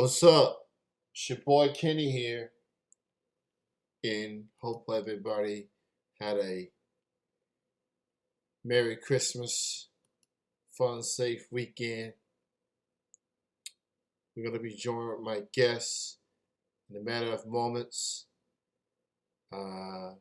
What's up? It's your boy Kenny here, and hope everybody had a Merry Christmas, fun, safe weekend. We're gonna be joined with my guest in a matter of moments. I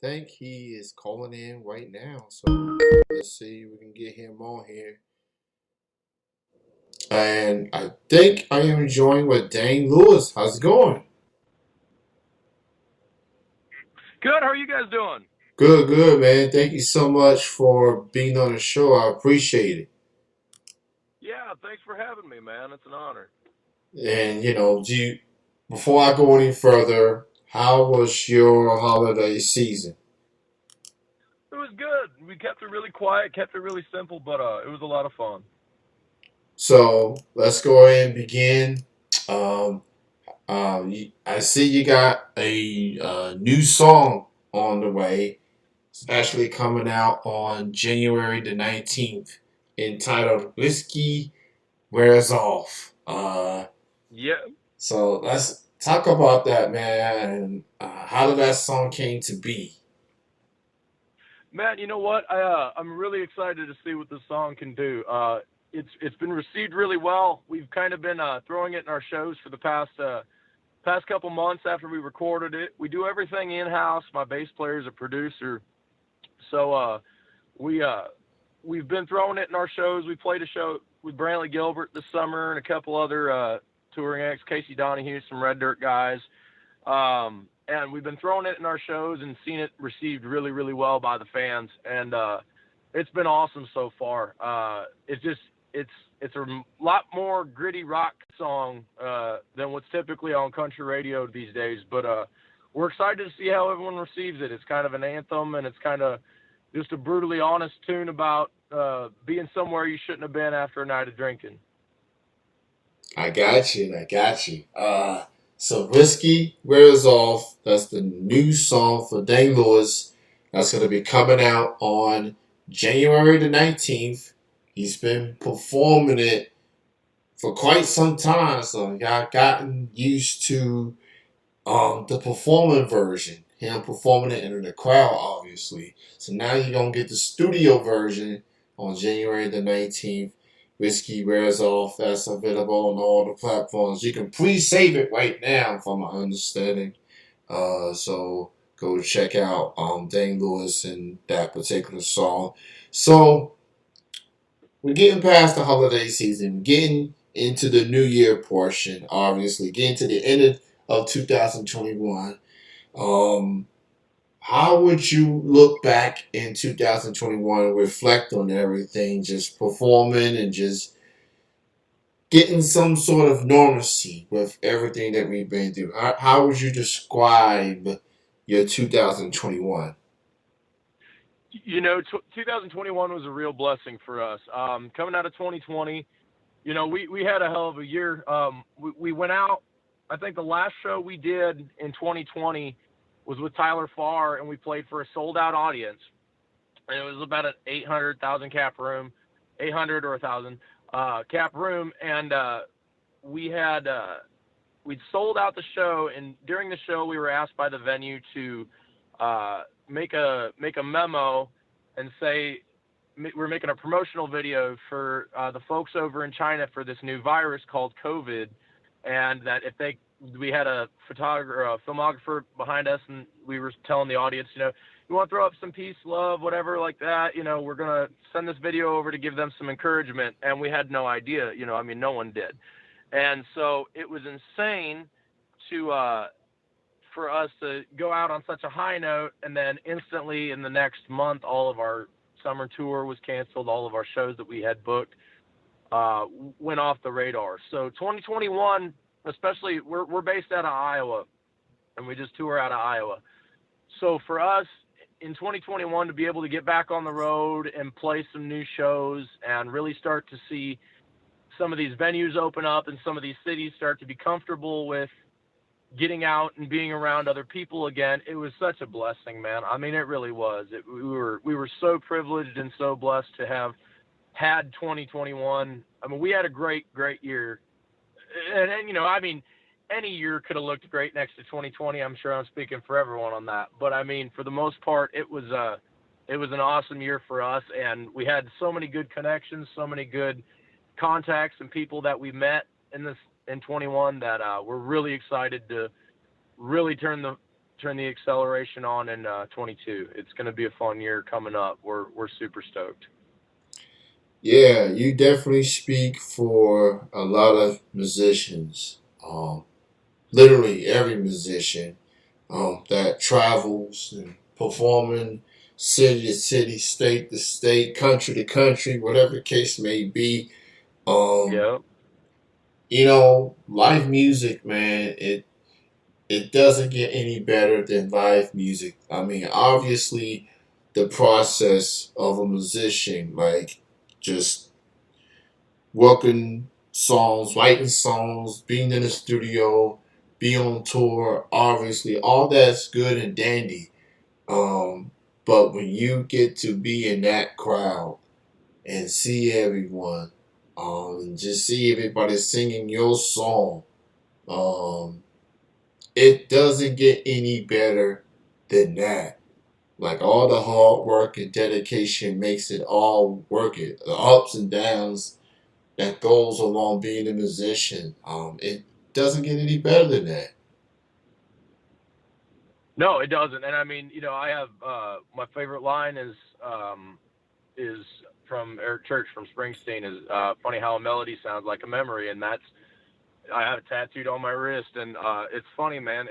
think he is calling in right now, so let's see if we can get him on here. And I think I am joined with Dane Louis. How's it going? Good. How are you guys doing? Good, good, man. Thank you so much for being on the show. I appreciate it. Yeah, thanks for having me, man. It's an honor. And do you, before I go any further, how was your holiday season? It was good. We kept it really quiet, kept it really simple, but it was a lot of fun. So let's go ahead and begin. Um, I see you got a new song on the way. It's actually coming out on January the 19th, entitled "Whiskey Wears Off." Yeah, So let's talk about that, man. And how did that song came to be? man. You know what? I'm really excited to see what this song can do. It's been received really well. We've kind of been throwing it in our shows for the past couple months after we recorded it. We do everything in house. My bass player is a producer, so we we've been throwing it in our shows. We played a show with Brantley Gilbert this summer and a couple other touring acts, Casey Donahue, some Red Dirt guys. And we've been throwing it in our shows and seen it received really, really well by the fans. And it's been awesome so far. It's it's a lot more gritty rock song than what's typically on country radio these days. But we're excited to see how everyone receives it. It's kind of an anthem, and it's kind of just a brutally honest tune about being somewhere you shouldn't have been after a night of drinking. I got you. I got you. So Whiskey Wears Off. That's the new song for Dane Louis. That's going to be coming out on January the 19th. He's been performing it for quite some time, so I've gotten used to the performing version. Him performing it in the crowd, obviously. So now you're going to get the studio version on January the 19th. Whiskey Wears Off. That's available on all the platforms. You can pre-save it right now, from my understanding. So go check out Dane Lewis and that particular song. So we're getting past the holiday season, getting into the new year portion, obviously, getting to the end of 2021. Um, how would you look back in 2021 and reflect on everything, just performing and just getting some sort of normalcy with everything that we've been through? How would you describe your 2021? 2021 was a real blessing for us. Coming out of 2020, we had a hell of a year. We went out. I think the last show we did in 2020 was with Tyler Farr, and we played for a sold out audience. And it was about an 800,000 cap room, 800 or 1,000 cap room. And we had we'd sold out the show. And during the show, we were asked by the venue to make a memo and say we're making a promotional video for the folks over in China for this new virus called COVID, and that if they we had a photographer, a filmographer behind us, and we were telling the audience, you want to throw up some peace, love, whatever like that, we're gonna send this video over to give them some encouragement, and we had no idea, no one did, and so it was insane to for us to go out on such a high note, and then instantly in the next month, all of our summer tour was canceled. All of our shows that we had booked went off the radar. So 2021, especially, we're based out of Iowa, and we just tour out of Iowa. So for us in 2021 to be able to get back on the road and play some new shows and really start to see some of these venues open up and some of these cities start to be comfortable with getting out and being around other people again, it was such a blessing, man. I mean, it really was. We were so privileged and so blessed to have had 2021. I mean, we had a great year. and I mean, any year could have looked great next to 2020. I'm sure I'm speaking for everyone on that, but I mean, for the most part, it was an awesome year for us, and we had so many good connections, so many good contacts and people that we met in 21 that we're really excited to really turn the acceleration on in 22. It's going to be a fun year coming up. We're super stoked. Yeah, you definitely speak for a lot of musicians. Literally every musician that travels and performing city to city, state to state, country to country, whatever the case may be. Um, Yeah. Live music, man, it doesn't get any better than live music. I mean, obviously, the process of a musician, like just working songs, writing songs, being in the studio, being on tour, obviously, all that's good and dandy. Um, but when you get to be in that crowd and see everyone, and just see everybody singing your song, um, it doesn't get any better than that. Like all the hard work and dedication makes it all worth it. The ups and downs that goes along being a musician. It doesn't get any better than that. No, it doesn't. And I mean, I have my favorite line is from Eric Church from Springsteen is funny how a melody sounds like a memory, and that's I have it tattooed on my wrist, and it's funny, man.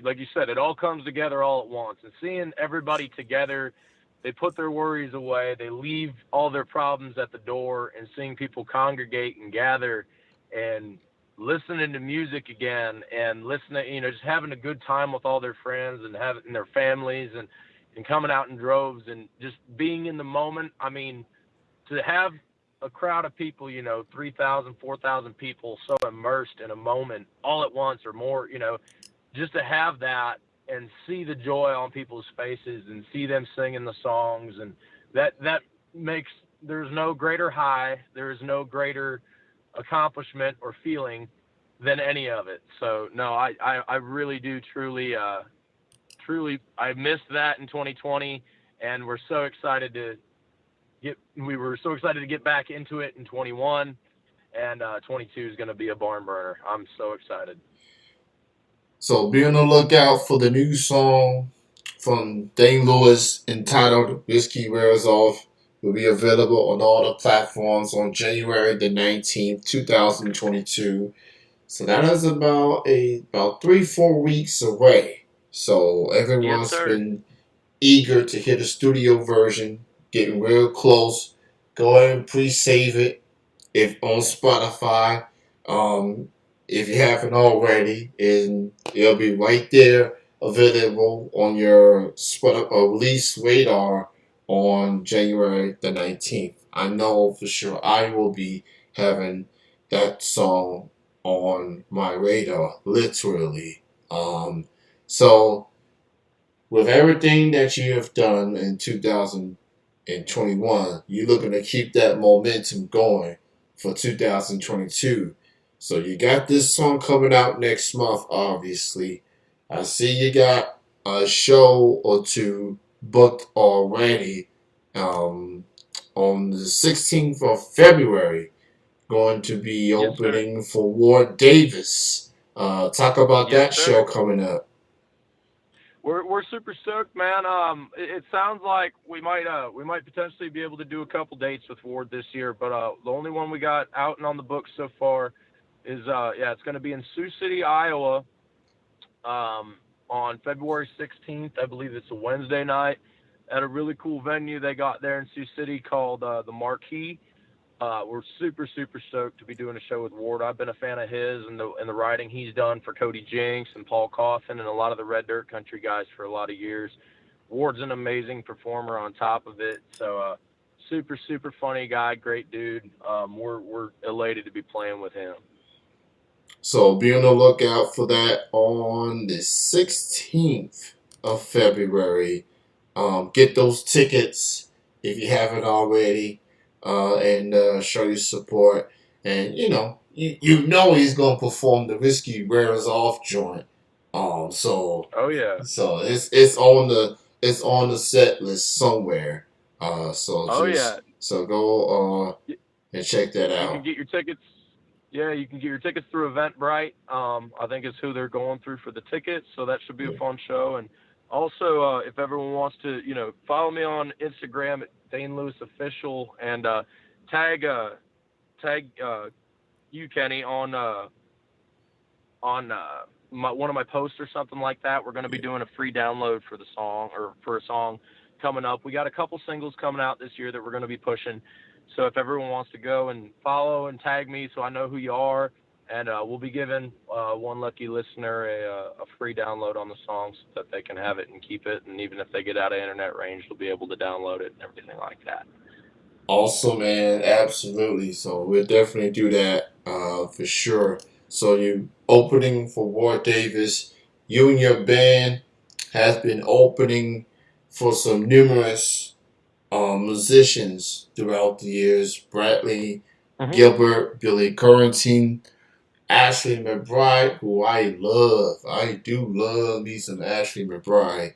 Like you said, it all comes together all at once, and seeing everybody together, they put their worries away, they leave all their problems at the door, and seeing people congregate and gather, and listening to music again, and listening, just having a good time with all their friends and having their families, and coming out in droves, and just being in the moment. I mean, to have a crowd of people, 3,000, 4,000 people so immersed in a moment all at once or more, just to have that and see the joy on people's faces and see them singing the songs, and that makes, there's no greater high, there's no greater accomplishment or feeling than any of it. So no, I really do truly I missed that in 2020, and we were so excited to get back into it in 21, and 22 is going to be a barn burner. I'm so excited. So be on the lookout for the new song from Dane Louis entitled Whiskey Wears Off. Will be available on all the platforms on January the 19th, 2022. So that is about 3-4 weeks away. So Yes, everyone's sir. been eager to hear the studio version, getting real close. Go ahead and pre-save it if on Spotify. Um, if you haven't already, and it'll be right there available on your release radar on January the 19th. I know for sure I will be having that song on my radar, literally. So with everything that you have done in 2021, you're looking to keep that momentum going for 2022. So you got this song coming out next month, obviously. I see you got a show or two booked already. Um, on the 16th of February, going to be Yes, sir. opening for Ward Davis. Talk about Yes, that show sir. coming up. We're super stoked, man. It sounds like we might potentially be able to do a couple dates with Ward this year, but the only one we got out and on the books so far is yeah, it's going to be in Sioux City, Iowa, um, on February 16th. I believe it's a Wednesday night at a really cool venue they got there in Sioux City called the Marquee. We're super stoked to be doing a show with Ward. I've been a fan of his and the writing he's done for Cody Jinks and Paul Coffin and a lot of the Red Dirt Country guys for a lot of years. Ward's an amazing performer on top of it. So super funny guy, great dude. We're elated to be playing with him. So be on the lookout for that on the 16th of February. Get those tickets if you haven't already, and show your support. And you know he's gonna perform the Whiskey Wears Off joint. So Oh yeah. it's on the set list somewhere. Oh yeah. So go Y- and check that You can out. get your tickets. Yeah, you can get your tickets through Eventbrite. I think it's who they're going through for the tickets, so that should be a Yeah. fun show. And also, if everyone wants to, follow me on Instagram at Dane Louis Official and tag tag you Kenny on one of my posts or something like that. We're going to be Yeah. doing a free download for the song or for a song coming up. We got a couple singles coming out this year that we're going to be pushing. So if everyone wants to go and follow and tag me so I know who you are, and we'll be giving one lucky listener a free download on the song so that they can have it and keep it. And even if they get out of internet range, they'll be able to download it and everything like that. Awesome, man. Absolutely. So we'll definitely do that for sure. So you opening for Ward Davis. You and your band has been opening for some numerous musicians throughout the years. Bradley Mm-hmm. Gilbert, Billy Currington, Ashley McBride, who I love. I do love me some Ashley McBride.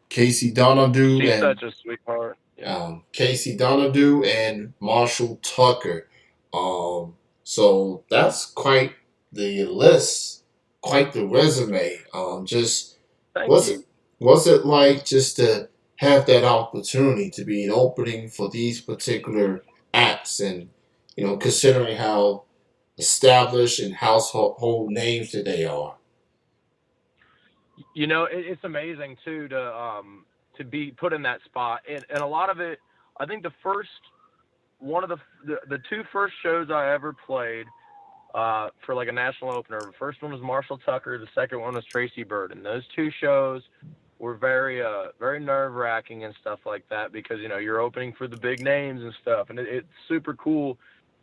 Casey Donaldue She's and such a sweetheart. Yeah. Casey Donaldue and Marshall Tucker. So that's quite the list, quite the resume. Just Thank what's it you. what's it like just to have that opportunity to be an opening for these particular acts, and considering how established and household names that they are. It's amazing too to be put in that spot, and a lot of it. I think the first one of the two first shows I ever played for like a national opener. The first one was Marshall Tucker. The second one was Tracy Bird, and those two shows were very nerve wracking and stuff like that because you're opening for the big names and stuff, and it's super cool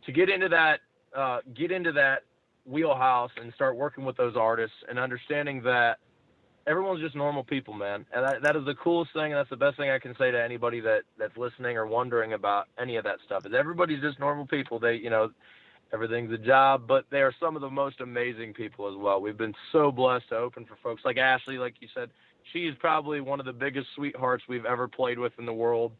to get into that wheelhouse and start working with those artists and understanding that everyone's just normal people, man. And that is the coolest thing, and that's the best thing I can say to anybody that's listening or wondering about any of that stuff. Is everybody's just normal people. Everything's a job, but they are some of the most amazing people as well. We've been so blessed to open for folks like Ashley, like you said. She's probably one of the biggest sweethearts we've ever played with in the world.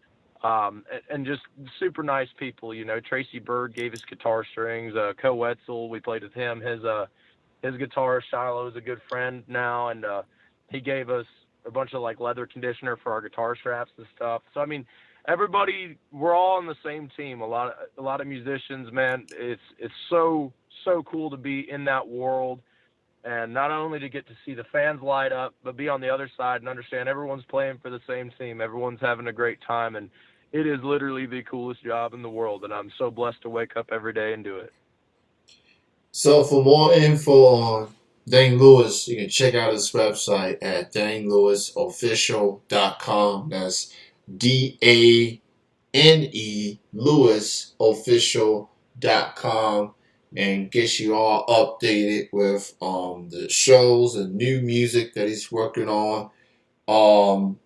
And just super nice people. Tracy Bird gave us guitar strings. Co Wetzel, we played with him. His guitarist Shiloh is a good friend now, and he gave us a bunch of like leather conditioner for our guitar straps and stuff. So I mean, everybody, we're all on the same team. A lot of musicians, man. It's so cool to be in that world, and not only to get to see the fans light up, but be on the other side and understand everyone's playing for the same team. Everyone's having a great time, and it is literally the coolest job in the world. And I'm so blessed to wake up every day and do it. So for more info on Dane Louis, you can check out his website at DaneLewisOfficial.com. That's DANE LewisOfficial.com, and gets you all updated with the shows and new music that he's working on.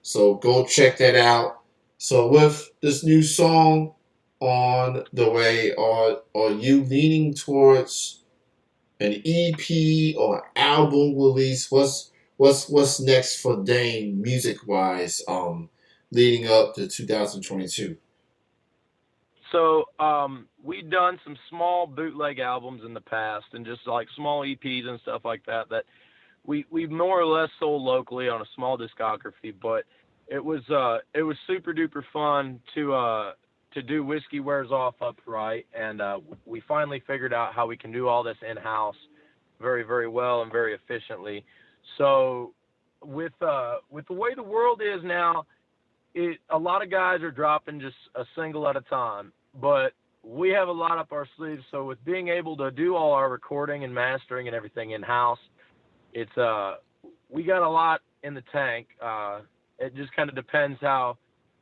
So go check that out. So with this new song on the way, are you leaning towards an EP or album release? What's next for Dane music wise? Leading up to 2022. So we've done some small bootleg albums in the past, and just like small EPs and stuff like that. That we more or less sold locally on a small discography, but it was super duper fun to do Whiskey Wears Off upright, and we finally figured out how we can do all this in house very very well and very efficiently. So with the way the world is now, a lot of guys are dropping just a single at a time, but we have a lot up our sleeves. So with being able to do all our recording and mastering and everything in house, it's we got a lot in the tank. It just kind of depends how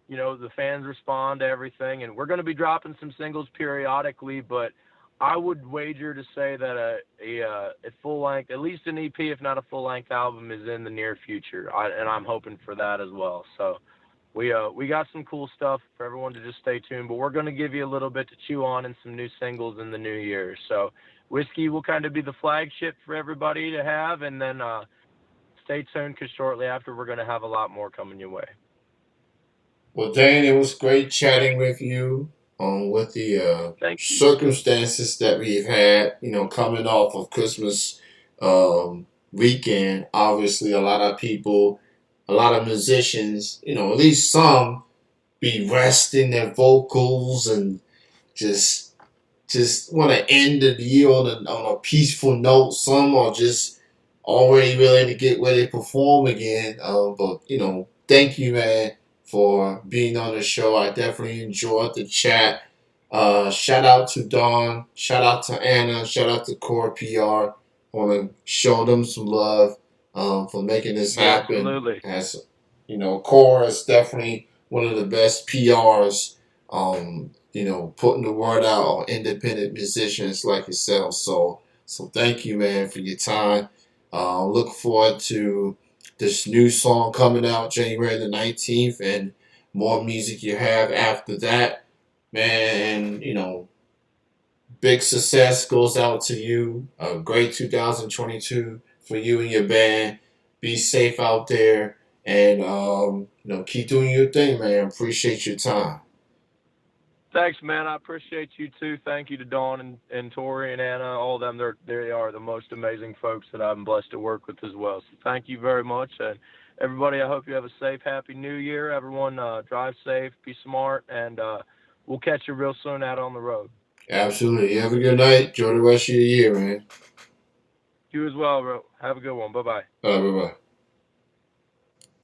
the fans respond to everything, and we're going to be dropping some singles periodically. But I would wager to say that a full length, at least an EP, if not a full length album, is in the near future, and I'm hoping for that as well. So We got some cool stuff for everyone to just stay tuned. But we're going to give you a little bit to chew on and some new singles in the new year. So Whiskey will kind of be the flagship for everybody to have, and then stay tuned because shortly after we're going to have a lot more coming your way. Well, Dane, it was great chatting with you with the Thank you. circumstances that we've had, coming off of Christmas weekend. Obviously, a lot of people, a lot of musicians, at least some, be resting their vocals and just just want to end the year on a peaceful note. Some are just already ready to get ready to perform again. But thank you, man, for being on the show. I definitely enjoyed the chat. Shout out to Dawn. Shout out to Anna. Shout out to Core PR. Want to show them some love for making this happen. Absolutely. As Core is definitely one of the best PRs. Putting the word out on independent musicians like yourself. So thank you, man, for your time. Look forward to this new song coming out January the 19th and more music you have after that, man. And, big success goes out to you. A great 2022 for you and your band. Be safe out there and, keep doing your thing, man. Appreciate your time. Thanks, man. I appreciate you too. Thank you to Dawn and Tori and Anna, all of them. They are the most amazing folks that I'm blessed to work with as well. So thank you very much. And everybody, I hope you have a safe, happy New Year. Everyone, drive safe, be smart, and we'll catch you real soon out on the road. Absolutely. You have a good night. Enjoy the rest of your year, man. You as well, bro. Have a good one. Bye bye. Bye bye.